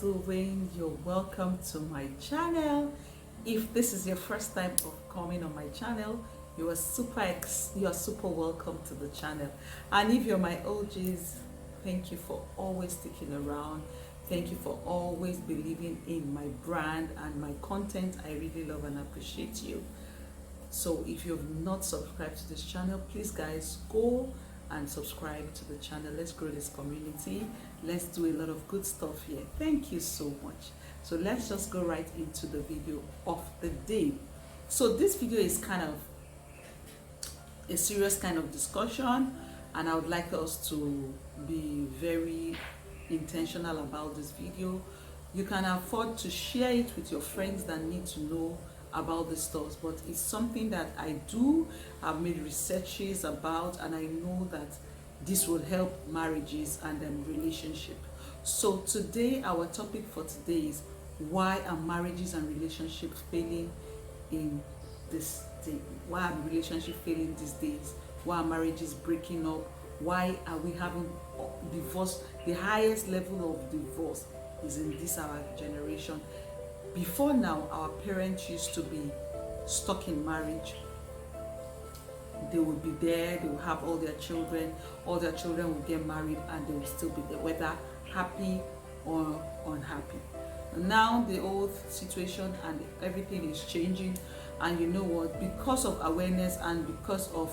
doing? You're welcome to my channel. If this is your first time of coming on my channel, you are super welcome to the channel. And if you're my OGs, thank you for always sticking around. Thank you for always believing in my brand and my content. I really love and appreciate you. So if you've not subscribed to this channel, please guys, go and subscribe to the channel. Let's grow this community. Let's do a lot of good stuff here. Thank you so much. So let's just go right into the video of the day. So this video is kind of a serious kind of discussion, and I would like us to be very intentional about this video. You can afford to share it with your friends that need to know about the stuff, but it's something that I do. I've made researches about, and I know that this will help marriages and relationship. So today, our topic for today is why are marriages and relationships failing in this day? Why are relationships failing these days? Why are marriages breaking up? Why are we having divorce? The highest level of divorce is in this our generation. Before now, our parents used to be stuck in marriage. They would be there, they would have all their children would get married, and they would still be there, whether happy or unhappy. Now the old situation and everything is changing, and you know what, because of awareness and because of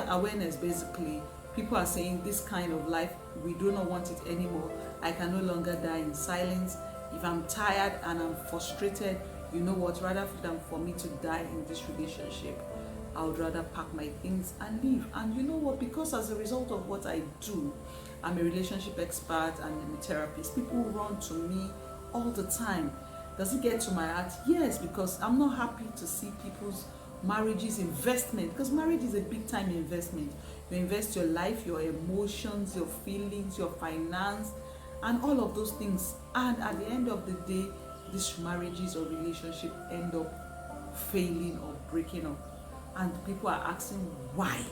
awareness, basically people are saying this kind of life, we do not want it anymore. I can no longer die in silence. If I'm tired and I'm frustrated, you know what, rather than for me to die in this relationship, I would rather pack my things and leave. And you know what, because as a result of what I do, I'm a relationship expert and I'm a therapist. People run to me all the time. Does it get to my heart? Yes, because I'm not happy to see people's marriages investment, because marriage is a big time investment. You invest your life, your emotions, your feelings, your finance, and all of those things, and at the end of the day, these marriages or relationship end up failing or breaking up, and people are asking why.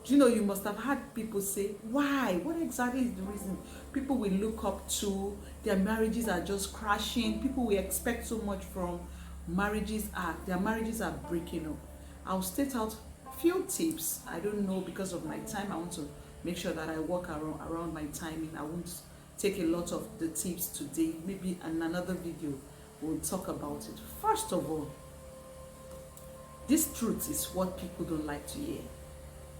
You know, you must have had people say, why? What exactly is the reason? People will look up to, their marriages are just crashing. People will expect so much from marriages, their marriages are breaking up. I'll state out few tips. I don't know, because of my time, I want to make sure that I work around my timing. I won't take a lot of the tips today. Maybe in another video we'll talk about it. First of all, this truth is what people don't like to hear,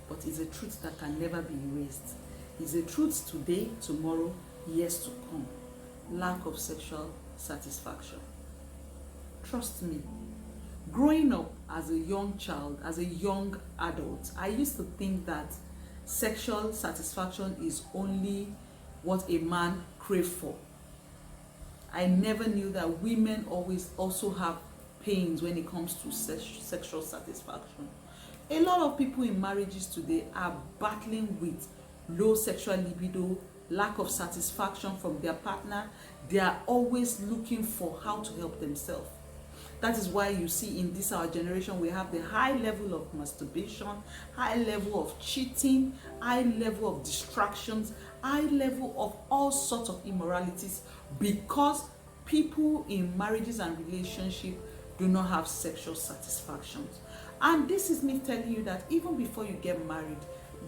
but it's a truth that can never be erased. It's a truth today, tomorrow, years to come. Lack of sexual satisfaction. Trust me, growing up as a young child, as a young adult, I used to think that sexual satisfaction is only what a man craves for. I never knew that women always also have pains when it comes to sexual satisfaction. A lot of people in marriages today are battling with low sexual libido, lack of satisfaction from their partner. They are always looking for how to help themselves. That is why you see in this our generation, we have the high level of masturbation, high level of cheating, high level of distractions, high level of all sorts of immoralities, because people in marriages and relationships do not have sexual satisfaction. And this is me telling you that even before you get married,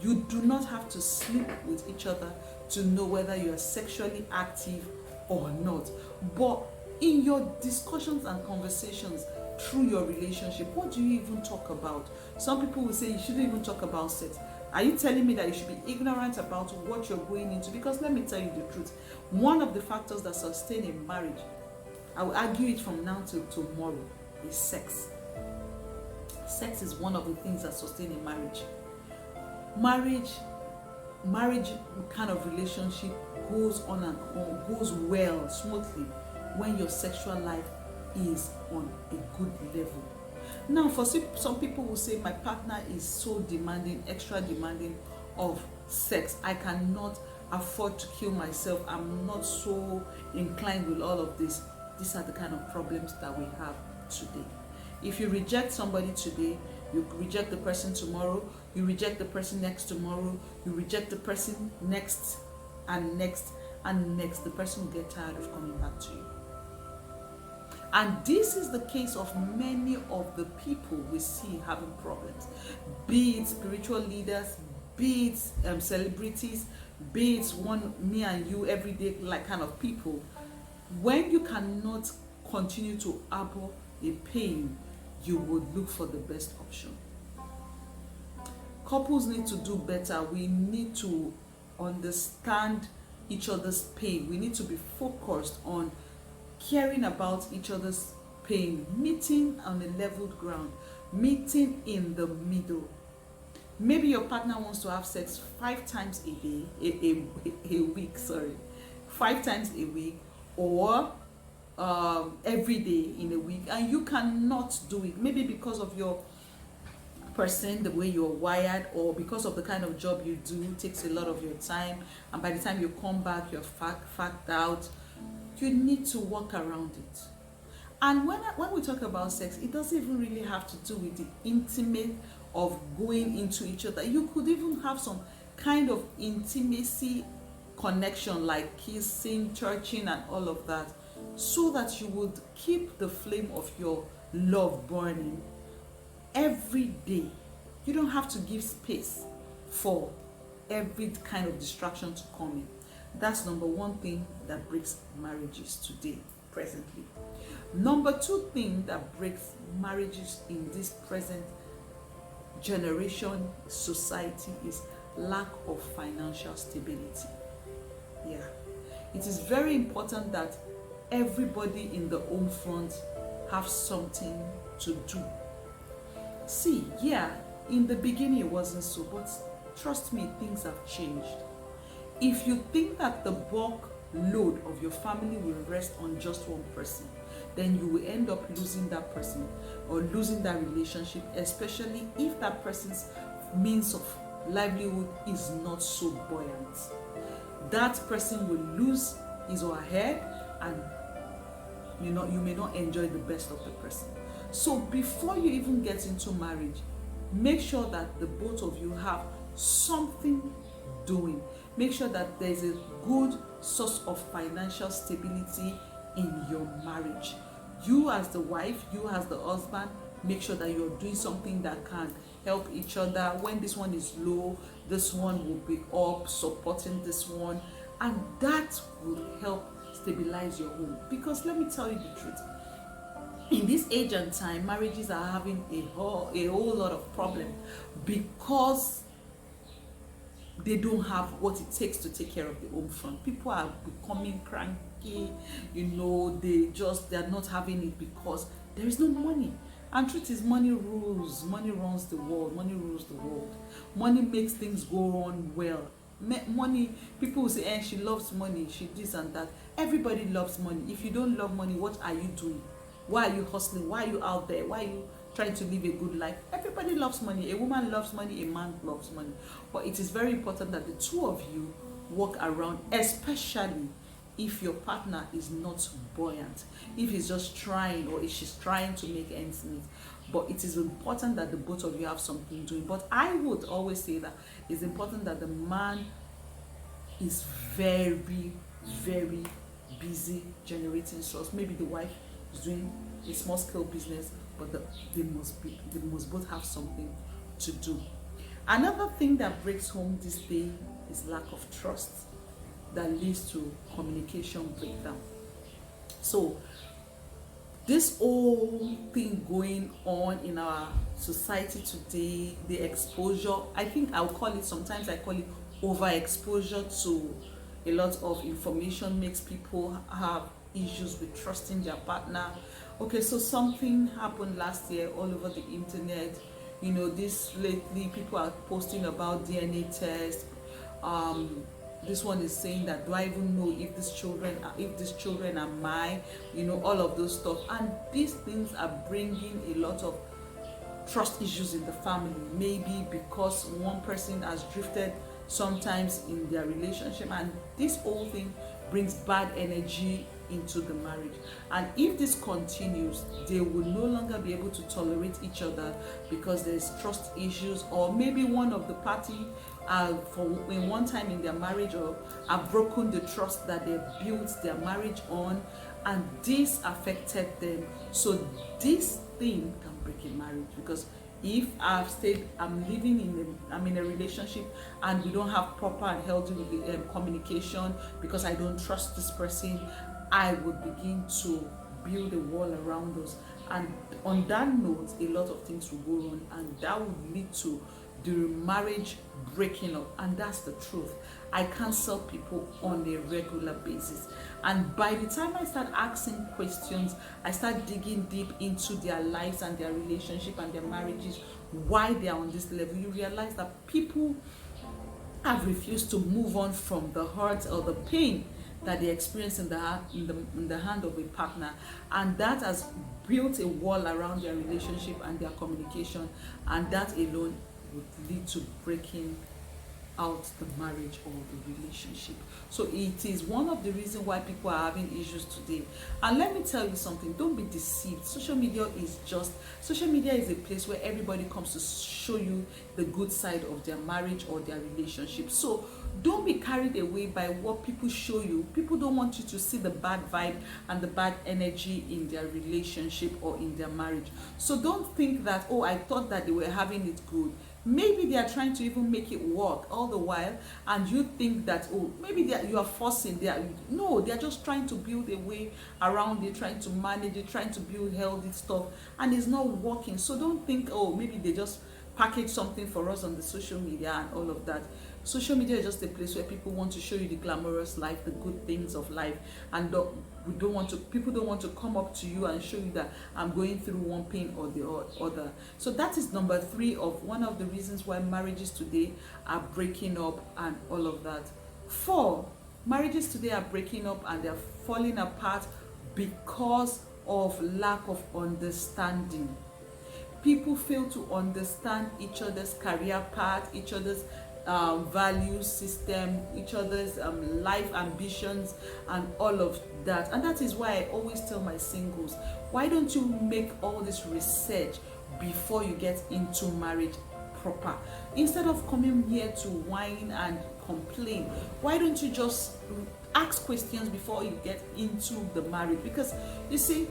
you do not have to sleep with each other to know whether you are sexually active or not. But in your discussions and conversations through your relationship, what do you even talk about? Some people will say you shouldn't even talk about sex. Are you telling me that you should be ignorant about what you're going into? Because let me tell you the truth. One of the factors that sustain a marriage, I will argue it from now till tomorrow, is sex. Sex is one of the things that sustain a marriage. Marriage kind of relationship goes on and on, goes well, smoothly, when your sexual life is on a good level. Now, for some people will say, my partner is so demanding, extra demanding of sex. I cannot afford to kill myself. I'm not so inclined with all of this. These are the kind of problems that we have today. If you reject somebody today, you reject the person tomorrow, you reject the person next tomorrow, you reject the person next and next, and next the person will get tired of coming back to you. And this is the case of many of the people we see having problems, be it spiritual leaders, be it celebrities, be it me and you everyday like kind of people. When you cannot continue to harbor a pain, you would look for the best option. Couples need to do better. We need to understand each other's pain. We need to be focused on caring about each other's pain, meeting on a leveled ground, meeting in the middle. Maybe your partner wants to have sex 5 times a day, a week, 5 times a week, or every day in a week, and you cannot do it. Maybe because of your person, the way you're wired, or because of the kind of job you do, takes a lot of your time, and by the time you come back, you're fagged out. You need to work around it. And when we talk about sex, it doesn't even really have to do with the intimate of going into each other. You could even have some kind of intimacy connection, like kissing, touching, and all of that, so that you would keep the flame of your love burning every day. You don't have to give space for every kind of distraction to come in. That's number one thing that breaks marriages today, presently. Number 2 thing that breaks marriages in this present generation society is lack of financial stability. Yeah, it is very important that everybody in the home front have something to do. See, yeah, in the beginning it wasn't so, but trust me, things have changed. If you think that the bulk load of your family will rest on just one person, then you will end up losing that person or losing that relationship, especially if that person's means of livelihood is not so buoyant. That person will lose his or her head, and you may not enjoy the best of the person. So before you even get into marriage, make sure that the both of you have something doing. Make sure that there's a good source of financial stability in your marriage. You as the wife, you as the husband, make sure that you're doing something that can help each other. When this one is low, this one will be up, supporting this one, and that will help stabilize your home. Because let me tell you the truth, in this age and time, marriages are having a whole lot of problems because they don't have what it takes to take care of the home front. People are becoming cranky, they're not having it because there is no money. And truth is, money rules. Money runs the world. Money rules the world. Money makes things go on well. Money, people will say, she loves money, she this and that. Everybody loves money. If you don't love money, what are you doing? Why are you hustling? Why are you out there? Why are you trying to live a good life? Everybody loves money. A woman loves money, a man loves money. But it is very important that the two of you work around, especially if your partner is not buoyant, if he's just trying or if she's trying to make ends meet. But it is important that the both of you have something doing. But I would always say that it's important that the man is very, very busy generating source. Maybe the wife is doing a small scale business, but they must both have something to do. Another thing that breaks home this day is lack of trust that leads to communication breakdown. So this whole thing going on in our society today, the exposure, I think sometimes I call it overexposure to a lot of information, makes people have issues with trusting their partner. Okay, so something happened last year all over the internet. This lately people are posting about DNA tests. This one is saying that, do I even know if these children are mine? All of those stuff. And these things are bringing a lot of trust issues in the family. Maybe because one person has drifted sometimes in their relationship, and this whole thing brings bad energy into the marriage. And if this continues, they will no longer be able to tolerate each other because there's trust issues, or maybe one of the party for in one time in their marriage or have broken the trust that they built their marriage on, and this affected them. So this thing can break a marriage, because if I'm in a relationship and we don't have proper and healthy communication, because I don't trust this person, I would begin to build a wall around us. And on that note, a lot of things will go wrong, and that would lead to the marriage breaking up. And that's the truth. I counsel people on a regular basis, and by the time I start asking questions, I start digging deep into their lives and their relationship and their marriages, why they are on this level, you realize that people have refused to move on from the hurt or the pain that they experience in the hand of a partner, and that has built a wall around their relationship and their communication, and that alone would lead to breaking out the marriage or the relationship. So it is one of the reasons why people are having issues today. And let me tell you something, don't be deceived. Social media is a place where everybody comes to show you the good side of their marriage or their relationship. So don't be carried away by what people show you. People don't want you to see the bad vibe and the bad energy in their relationship or in their marriage. So don't think that, oh, I thought that they were having it good. Maybe they are trying to even make it work all the while, and you think that, oh, maybe you are forcing. No, they are just trying to build a way around it, trying to manage it, trying to build healthy stuff, and it's not working. So don't think, oh, maybe they just package something for us on the social media and all of that. Social media is just a place where people want to show you the glamorous life, the good things of life, and people don't want to come up to you and show you that I'm going through one pain or the other. So that is number 3 of one of the reasons why marriages today are breaking up and all of that. 4, marriages today are breaking up and they're falling apart because of lack of understanding. People fail to understand each other's career path, each other's value system, each other's life ambitions and all of that. And that is why I always tell my singles, why don't you make all this research before you get into marriage proper? Instead of coming here to whine and complain, why don't you just ask questions before you get into the marriage? Because you see,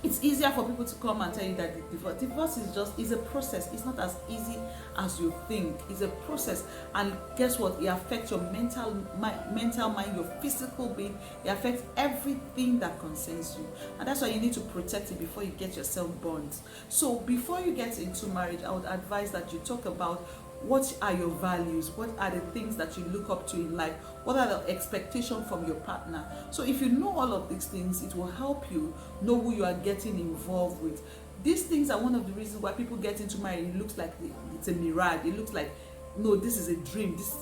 it's easier for people to come and tell you that divorce is a process. It's not as easy as you think. It's a process, and guess what? It affects your mental mind, your physical being. It affects everything that concerns you, and that's why you need to protect it before you get yourself burned. So before you get into marriage, I would advise that you talk about what are your values, what are the things that you look up to in life, what are the expectations from your partner. So if you know all of these things, it will help you know who you are getting involved with. These things are one of the reasons why people get into marriage. It looks like it's a mirage. It looks like, no, this is a dream. This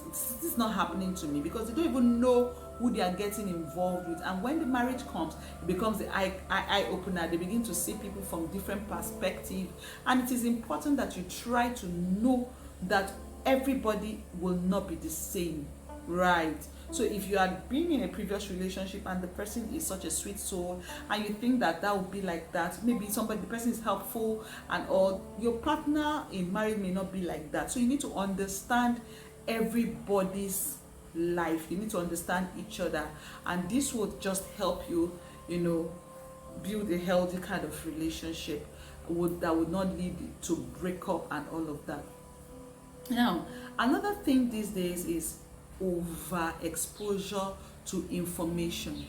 is not happening to me, because they don't even know who they are getting involved with. And when the marriage comes, it becomes the eye opener. They begin to see people from different perspectives, and it is important that you try to know that everybody will not be the same, right? So if you had been in a previous relationship and the person is such a sweet soul, and you think that would be like that, maybe the person is helpful and all, your partner in marriage may not be like that. So you need to understand everybody's life. You need to understand each other, and this will just help you, build a healthy kind of relationship that would not lead to break up and all of that. Now, another thing these days is overexposure to information.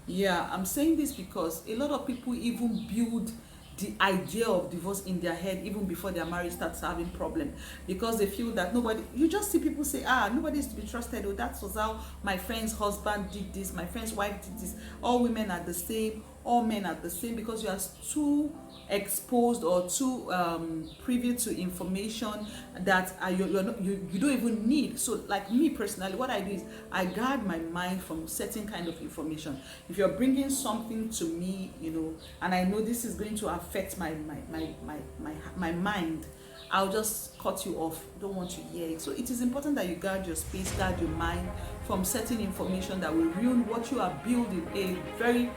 Yeah, I'm saying this because a lot of people even build the idea of divorce in their head even before their marriage starts having problem, because they feel that you just see people say, nobody is to be trusted. Oh, that was how my friend's husband did this, my friend's wife did this. All women are the same, all men are the same, because you are too exposed or too privy to information that you don't even need. So like me personally, what I do is I guard my mind from certain kind of information. If you're bringing something to me, and I know this is going to affect my mind, I'll just cut you off. Don't want to hear it. So it is important that you guard your space, guard your mind from certain information that will ruin what you are building, a very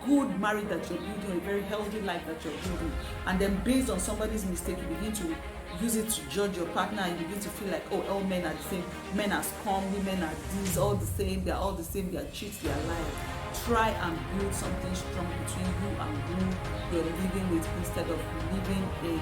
good marriage that you're building, a very healthy life that you're building. And then based on somebody's mistake, you begin to use it to judge your partner, and you begin to feel like, oh, all men are the same, men are scum, women are these, all the same, they're all the same, they're cheats, they're liars. Try and build something strong between you and who you're living with, instead of living in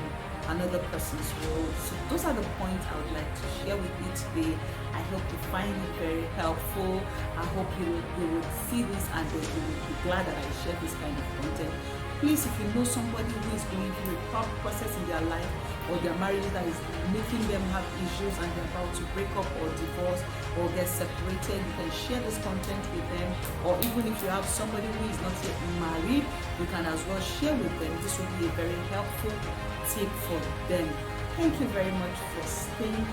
another person's world. So those are the points I would like to share with you today. I hope you find it very helpful. I hope you will see this and you will be glad that I share this kind of content. Please, if you know somebody who is going through a tough process in their life, or their marriage that is making them have issues and they're about to break up or divorce or get separated, you can share this content with them. Or even if you have somebody who is not yet married, you can as well share with them. This will be a very helpful tip for them. Thank you very much for staying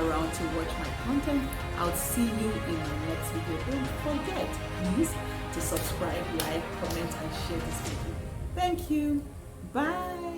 around to watch my content. I'll see you in my next video. Don't forget, please, to subscribe, like, comment, and share this video. Thank you. Bye.